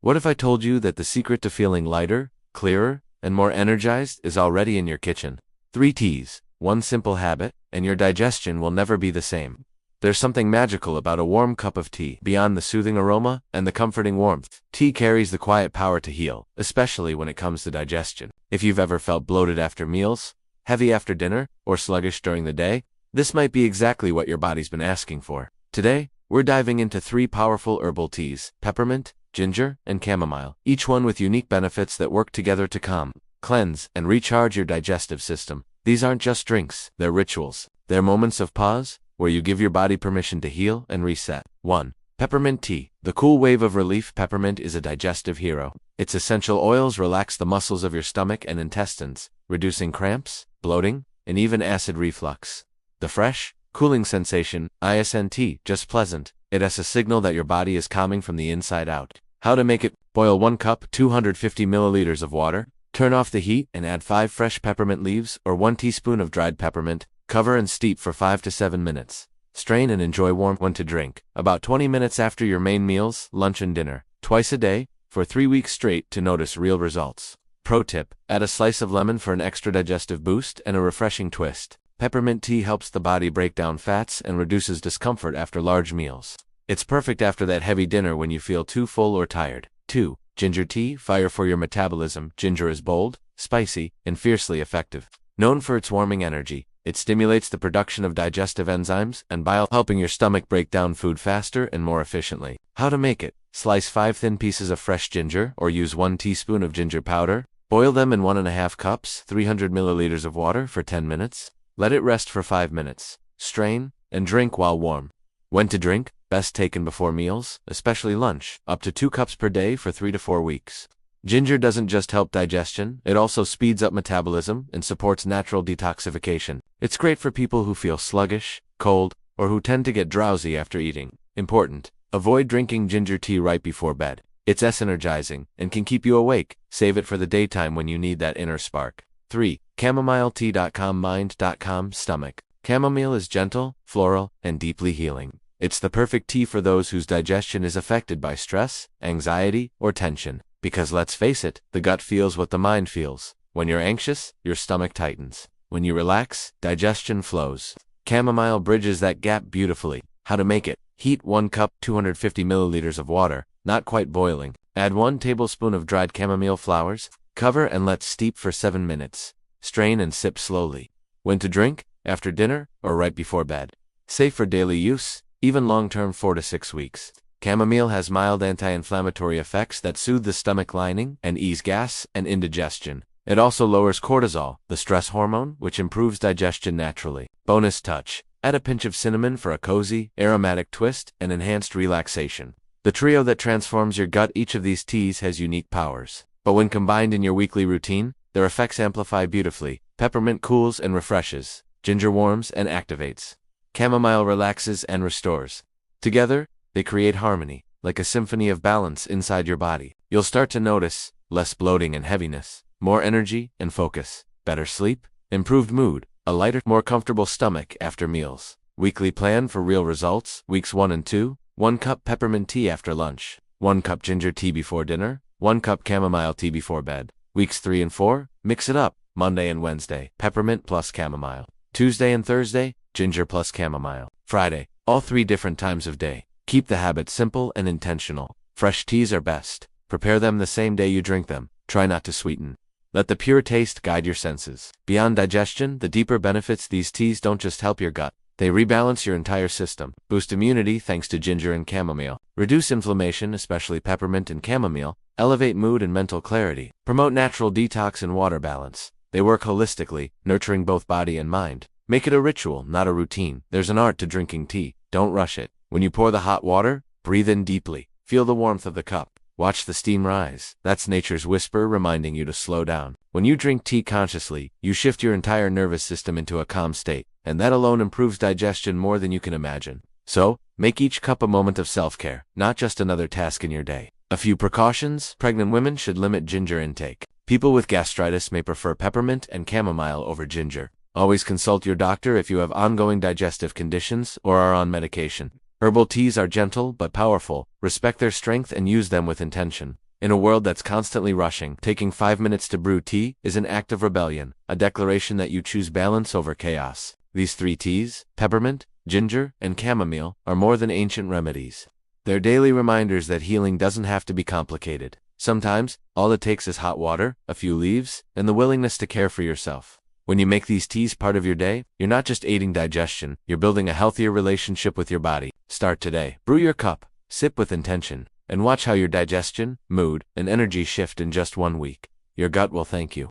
What if I told you that the secret to feeling lighter, clearer, and more energized is already in your kitchen? 3 teas, one simple habit, and your digestion will never be the same. There's something magical about a warm cup of tea. Beyond the soothing aroma and the comforting warmth, tea carries the quiet power to heal, especially when it comes to digestion. If you've ever felt bloated after meals, heavy after dinner, or sluggish during the day, this might be exactly what your body's been asking for. Today, we're diving into 3 powerful herbal teas: peppermint, ginger, and chamomile, each one with unique benefits that work together to calm, cleanse, and recharge your digestive system. These aren't just drinks, they're rituals. They're moments of pause, where you give your body permission to heal and reset. 1. Peppermint tea. The cool wave of relief. Peppermint is a digestive hero. Its essential oils relax the muscles of your stomach and intestines, reducing cramps, bloating, and even acid reflux. The fresh, cooling sensation, isn't just pleasant. It's a signal that your body is calming from the inside out. How to make it? Boil 1 cup, 250 milliliters of water. Turn off the heat and add 5 fresh peppermint leaves or 1 teaspoon of dried peppermint. Cover and steep for 5 to 7 minutes. Strain and enjoy warm. When to drink. About 20 minutes after your main meals, lunch and dinner. Twice a day, for 3 weeks straight to notice real results. Pro tip: add a slice of lemon for an extra digestive boost and a refreshing twist. Peppermint tea helps the body break down fats and reduces discomfort after large meals. It's perfect after that heavy dinner when you feel too full or tired. 2. Ginger tea. Fire for your metabolism. Ginger is bold, spicy, and fiercely effective. Known for its warming energy, it stimulates the production of digestive enzymes and bile, helping your stomach break down food faster and more efficiently. How to make it? Slice 5 thin pieces of fresh ginger or use 1 teaspoon of ginger powder. Boil them in 1.5 cups, 300 milliliters of water for 10 minutes. Let it rest for 5 minutes. Strain and drink while warm. When to drink? Best taken before meals, especially lunch, up to 2 cups per day for 3 to 4 weeks. Ginger doesn't just help digestion, it also speeds up metabolism and supports natural detoxification. It's great for people who feel sluggish, cold, or who tend to get drowsy after eating. Important: avoid drinking ginger tea right before bed. It's energizing and can keep you awake. Save it for the daytime when you need that inner spark. 3. ChamomileTea.com. Mind.com. Stomach. Chamomile is gentle, floral, and deeply healing. It's the perfect tea for those whose digestion is affected by stress, anxiety, or tension. Because let's face it, the gut feels what the mind feels. When you're anxious, your stomach tightens. When you relax, digestion flows. Chamomile bridges that gap beautifully. How to make it? Heat 1 cup, 250 milliliters of water, not quite boiling. Add 1 tablespoon of dried chamomile flowers. Cover and let steep for 7 minutes. Strain and sip slowly. When to drink? After dinner or right before bed. Safe for daily use, even long-term 4 to 6 weeks. Chamomile has mild anti-inflammatory effects that soothe the stomach lining and ease gas and indigestion. It also lowers cortisol, the stress hormone, which improves digestion naturally. Bonus touch: add a pinch of cinnamon for a cozy, aromatic twist and enhanced relaxation. The trio that transforms your gut. Each of these teas has unique powers, but when combined in your weekly routine, their effects amplify beautifully. Peppermint cools and refreshes. Ginger warms and activates. Chamomile relaxes and restores. Together, they create harmony, like a symphony of balance inside your body. You'll start to notice less bloating and heaviness, more energy and focus, better sleep, improved mood, a lighter, more comfortable stomach after meals. Weekly plan for real results. Weeks 1 and 2, 1 cup peppermint tea after lunch, 1 cup ginger tea before dinner, 1 cup chamomile tea before bed. Weeks 3 and 4, mix it up. Monday and Wednesday, peppermint plus chamomile. Tuesday and Thursday, ginger plus chamomile. Friday, all 3 different times of day. Keep the habit simple and intentional. Fresh teas are best. Prepare them the same day you drink them. Try not to sweeten. Let the pure taste guide your senses. Beyond digestion, the deeper benefits: these teas don't just help your gut, they rebalance your entire system. Boost immunity thanks to ginger and chamomile. Reduce inflammation, especially peppermint and chamomile. Elevate mood and mental clarity. Promote natural detox and water balance. They work holistically, nurturing both body and mind. Make it a ritual, not a routine. There's an art to drinking tea. Don't rush it. When you pour the hot water, breathe in deeply. Feel the warmth of the cup. Watch the steam rise. That's nature's whisper reminding you to slow down. When you drink tea consciously, you shift your entire nervous system into a calm state, and that alone improves digestion more than you can imagine. So, make each cup a moment of self-care, not just another task in your day. A few precautions: pregnant women should limit ginger intake. People with gastritis may prefer peppermint and chamomile over ginger. Always consult your doctor if you have ongoing digestive conditions or are on medication. Herbal teas are gentle but powerful. Respect their strength and use them with intention. In a world that's constantly rushing, taking 5 minutes to brew tea is an act of rebellion, a declaration that you choose balance over chaos. These 3 teas, peppermint, ginger, and chamomile, are more than ancient remedies. They're daily reminders that healing doesn't have to be complicated. Sometimes, all it takes is hot water, a few leaves, and the willingness to care for yourself. When you make these teas part of your day, you're not just aiding digestion, you're building a healthier relationship with your body. Start today. Brew your cup, sip with intention, and watch how your digestion, mood, and energy shift in just 1 week. Your gut will thank you.